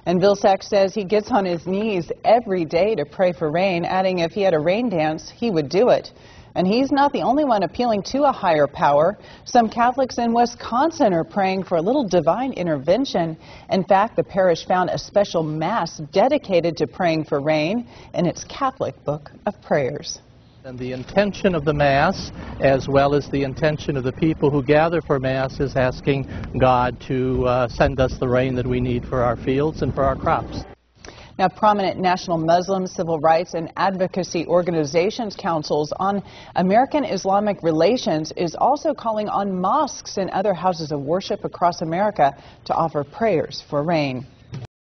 And Vilsack says he gets on his knees every day to pray for rain, adding if he had a rain dance, he would do it. And he's not the only one appealing to a higher power. Some Catholics in Wisconsin are praying for a little divine intervention. In fact, the parish found a special mass dedicated to praying for rain in its Catholic book of prayers. And the intention of the Mass, as well as the intention of the people who gather for Mass, is asking God to send us the rain that we need for our fields and for our crops. Now, prominent national Muslim, civil rights, and advocacy organizations councils on American-Islamic Relations is also calling on mosques and other houses of worship across America to offer prayers for rain.